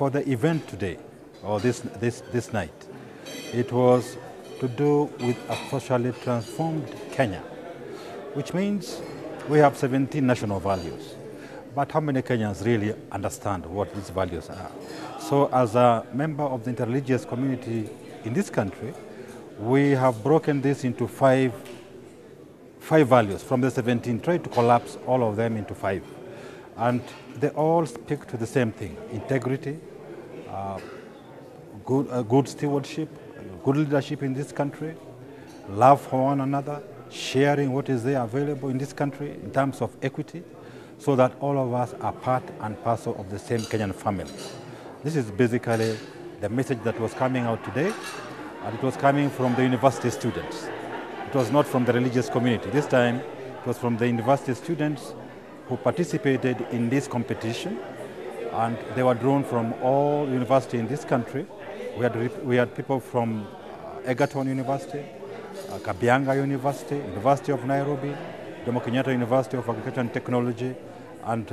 for the event today, or this night, it was to do with a socially transformed Kenya, which means we have 17 national values. But how many Kenyans really understand what these values are? So as a member of the interreligious community in this country, we have broken this into five values from the 17, tried to collapse all of them into 5. And they all speak to the same thing: integrity, good stewardship, good leadership in this country, love for one another, sharing what is there available in this country in terms of equity, so that all of us are part and parcel of the same Kenyan family. This is basically the message that was coming out today, and it was coming from the university students. It was not from the religious community. This time, it was from the university students who participated in this competition, and they were drawn from all universities in this country. We had people from Egerton University, Kabianga University, University of Nairobi, Jomo Kenyatta University of Agriculture and Technology, and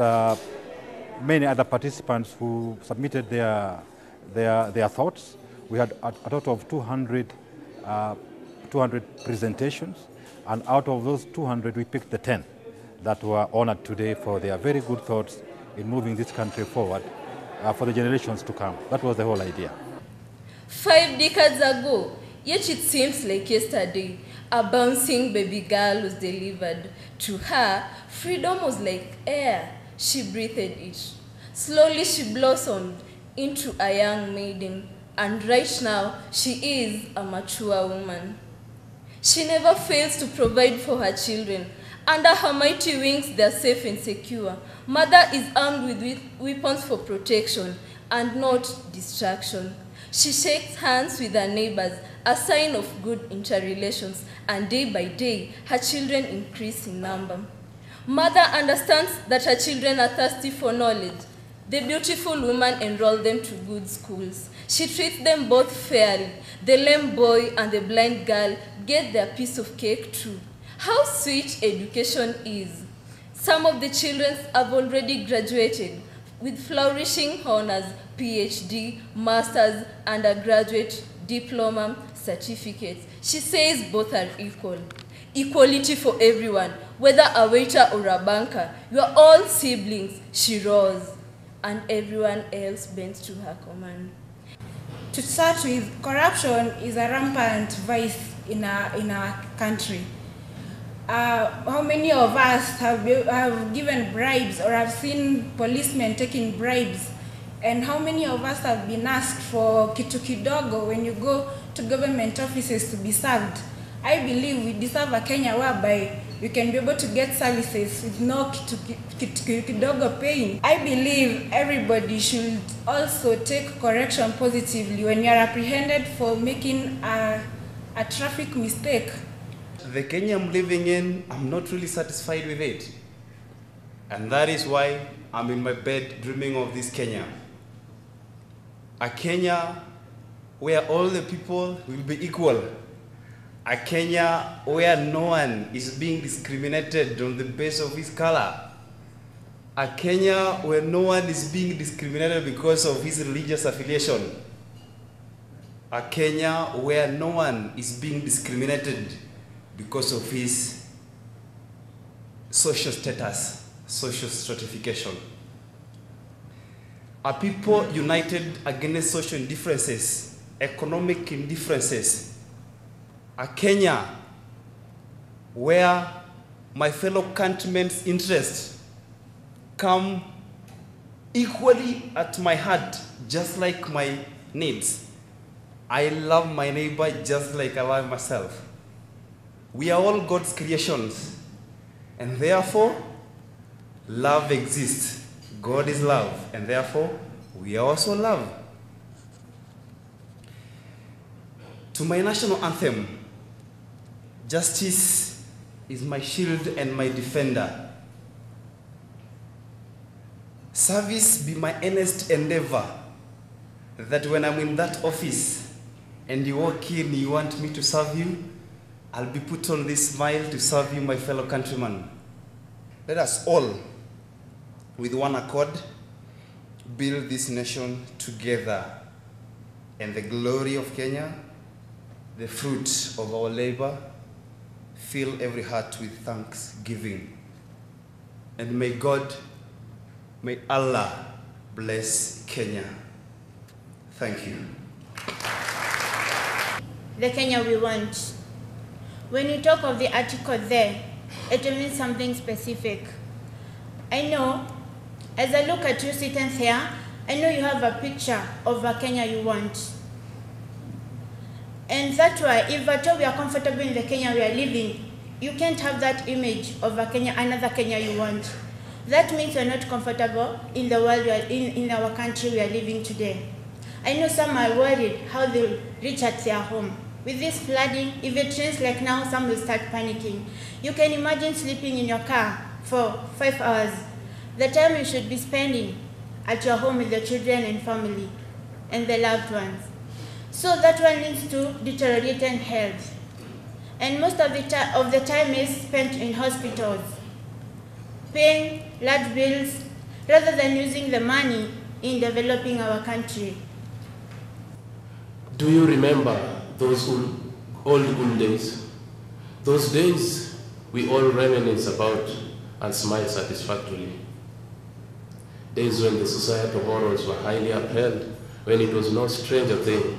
many other participants who submitted their thoughts. We had a total of 200 presentations, and out of those 200, we picked the 10 that were honored today for their very good thoughts in moving this country forward for the generations to come. That was the whole idea. 5 decades ago, yet it seems like yesterday, a bouncing baby girl was delivered. To her, freedom was like air. She breathed it. Slowly she blossomed into a young maiden, and right now she is a mature woman. She never fails to provide for her children. Under her mighty wings, they are safe and secure. Mother is armed with weapons for protection and not distraction. She shakes hands with her neighbors, a sign of good interrelations, and day by day, her children increase in number. Mother understands that her children are thirsty for knowledge. The beautiful woman enrolls them to good schools. She treats them both fairly. The lame boy and the blind girl get their piece of cake too. How sweet education is. Some of the children have already graduated with flourishing honors, PhD, master's, undergraduate, diploma, certificates. She says both are equal. Equality for everyone, whether a waiter or a banker. You are all siblings, she roars, and everyone else bends to her command. To start with, corruption is a rampant vice in our country. How many of us have given bribes or have seen policemen taking bribes? And how many of us have been asked for kitu kidogo when you go to government offices to be served? I believe we deserve a Kenya whereby we can be able to get services with no kitu kidogo paying. I believe everybody should also take correction positively when you are apprehended for making a traffic mistake. The Kenya I'm living in, I'm not really satisfied with it. And that is why I'm in my bed dreaming of this Kenya. A Kenya where all the people will be equal. A Kenya where no one is being discriminated on the basis of his color. A Kenya where no one is being discriminated because of his religious affiliation. A Kenya where no one is being discriminated because of his social status, social stratification. A people united against social indifferences, economic indifferences. A Kenya where my fellow countrymen's interests come equally at my heart, just like my needs. I love my neighbor just like I love myself. We are all God's creations, and therefore, love exists. God is love, and therefore, we are also love. To my national anthem, justice is my shield and my defender. Service be my earnest endeavor, that when I'm in that office and you walk in, you want me to serve you, I'll be put on this smile to serve you, my fellow countrymen. Let us all, with one accord, build this nation together. And the glory of Kenya, the fruit of our labor, fill every heart with thanksgiving. And may Allah bless Kenya. Thank you. The Kenya we want. When you talk of the article there, it means something specific. I know, as I look at you sitting here, I know you have a picture of a Kenya you want. And that's why, if at all we are comfortable in the Kenya we are living, you can't have that image of a Kenya, another Kenya you want. That means you're not comfortable in the world we are in our country we are living today. I know some are worried how they'll reach at their home. With this flooding, if it rains like now, some will start panicking. You can imagine sleeping in your car for 5 hours. The time you should be spending at your home with your children and family and the loved ones. So that one leads to deteriorating health. And most of the time is spent in hospitals, paying large bills rather than using the money in developing our country. Do you remember those old good days? Those days we all reminisce about and smile satisfactorily. Days when the societal morals were highly upheld, when it was no stranger thing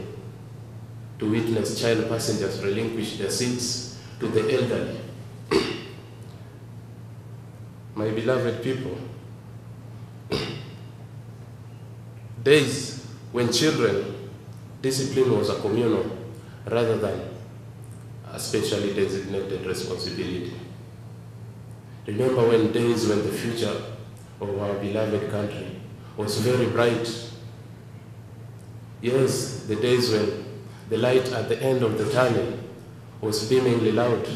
to witness child passengers relinquish their seats to the elderly. My beloved people, days when discipline was a communal rather than a specially designated responsibility. Remember days when the future of our beloved country was very bright. Yes, the days when the light at the end of the tunnel was beamingly loud.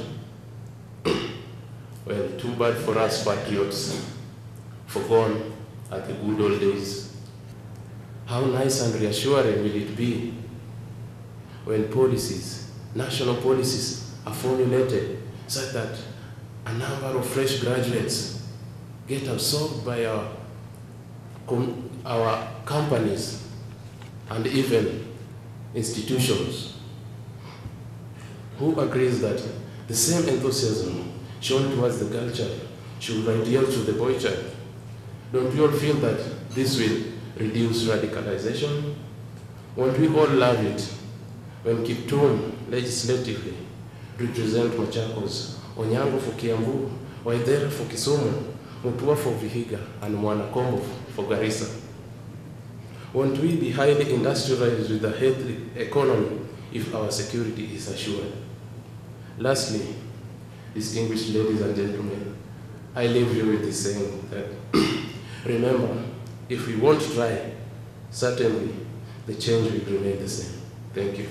Well, too bad for us patriots, forgone at the good old days. How nice and reassuring will it be when policies, national policies, are formulated such that a number of fresh graduates get absorbed by our companies and even institutions. Who agrees that the same enthusiasm shown towards the girl child should radiate to the boy child? Don't we all feel that this will reduce radicalization? Won't we all love it when Kiptum legislatively represent Machakos, Onyango for Kiambu, Waidere for Kisumu, Mutua for Vihiga, and Mwanakombo for Garissa? Won't we be highly industrialized with a healthy economy if our security is assured? Lastly, distinguished ladies and gentlemen, I leave you with this saying that remember, if we won't try, certainly the change will remain the same. Thank you.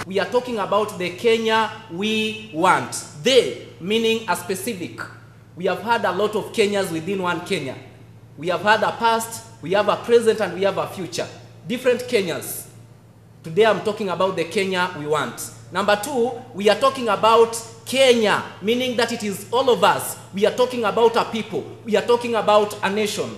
We are talking about the Kenya we want. They, meaning a specific. We have had a lot of Kenyas within one Kenya. We have had a past, we have a present, and we have a future. Different Kenyas. Today I'm talking about the Kenya we want. Number two, we are talking about Kenya, meaning that it is all of us. We are talking about a people. We are talking about a nation.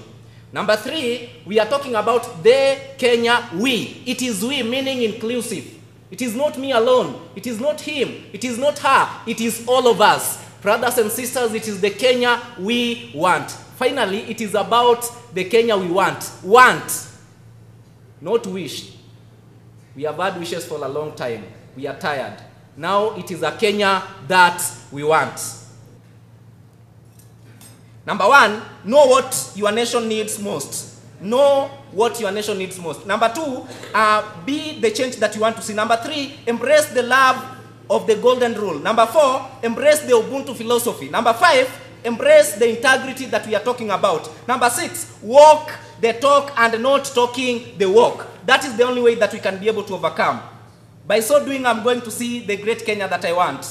Number three, we are talking about the Kenya we. It is we, meaning inclusive. It is not me alone. It is not him. It is not her. It is all of us. Brothers and sisters, it is the Kenya we want. Finally, it is about the Kenya we want. Want, not wish. We have had wishes for a long time. We are tired. Now it is a Kenya that we want. Number one, know what your nation needs most. Know what your nation needs most. Number two, be the change that you want to see. Number three, embrace the love of the golden rule. Number four, embrace the Ubuntu philosophy. Number five, embrace the integrity that we are talking about. Number six, walk the talk and not talking the walk. That is the only way that we can be able to overcome. By so doing, I'm going to see the great Kenya that I want.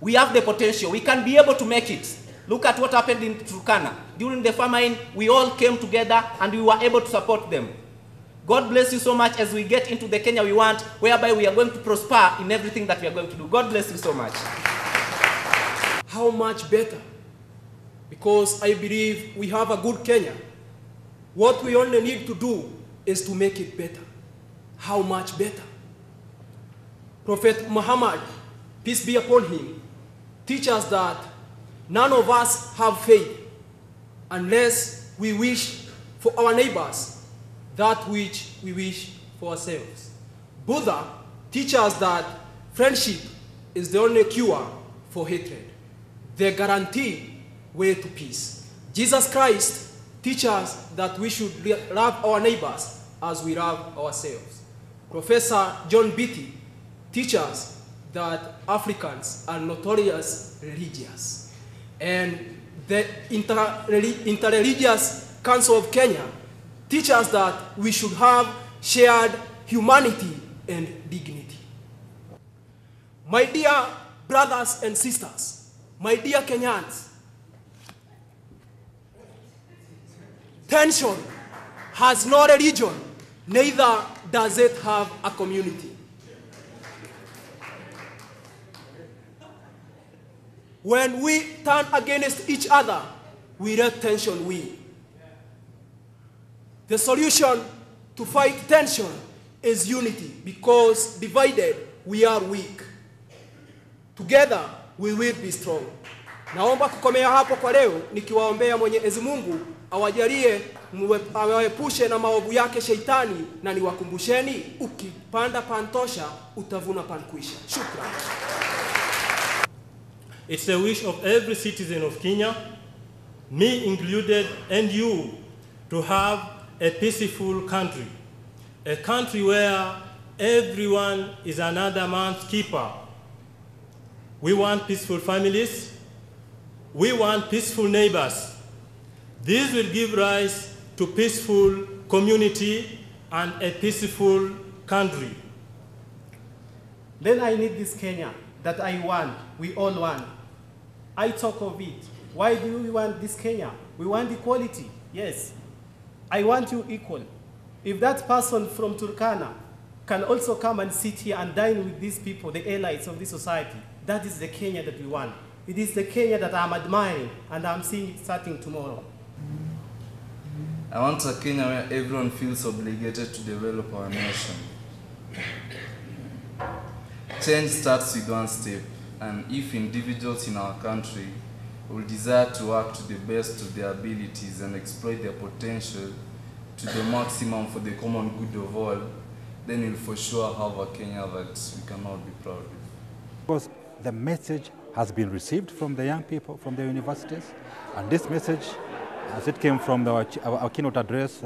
We have the potential. We can be able to make it. Look at what happened in Turkana. During the famine, we all came together and we were able to support them. God bless you so much as we get into the Kenya we want, whereby we are going to prosper in everything that we are going to do. God bless you so much. How much better? Because I believe we have a good Kenya. What we only need to do is to make it better. How much better? Prophet Muhammad, peace be upon him, teaches us that none of us have faith unless we wish for our neighbors that which we wish for ourselves. Buddha teaches us that friendship is the only cure for hatred, the guaranteed way to peace. Jesus Christ teaches us that we should love our neighbors as we love ourselves. Professor John Beatty teaches us that Africans are notorious religious. And the Interreligious Council of Kenya teaches us that we should have shared humanity and dignity. My dear brothers and sisters, my dear Kenyans, tension has no religion, neither does it have a community. When we turn against each other, we let tension win. The solution to fight tension is unity, because divided we are weak. Together we will be strong. Naomba kukomea hapo kwa leo nikiwaombea Mwenyezi Mungu awajalie awaepushe na maovu yake sheitani, na niwakumbusheni ukipanda pantosha utavuna pankwisha. Shukran. It's the wish of every citizen of Kenya, me included, and you, to have a peaceful country. A country where everyone is another man's keeper. We want peaceful families. We want peaceful neighbors. This will give rise to peaceful community and a peaceful country. Then I need this Kenya that I want, we all want. I talk of it. Why do we want this Kenya? We want equality, yes. I want you equal. If that person from Turkana can also come and sit here and dine with these people, the allies of this society, that is the Kenya that we want. It is the Kenya that I'm admiring, and I'm seeing it starting tomorrow. I want a Kenya where everyone feels obligated to develop our nation. Change starts with one step, and if individuals in our country will desire to work to the best of their abilities and exploit their potential to the maximum for the common good of all, then we'll for sure have a Kenya that we can all be proud of. Because the message has been received from the young people, from the universities, and this message, as it came from our keynote address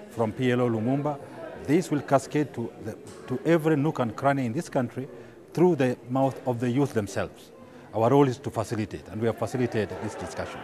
from PLO Lumumba, this will cascade to every nook and cranny in this country through the mouth of the youth themselves. Our role is to facilitate, and we have facilitated this discussion.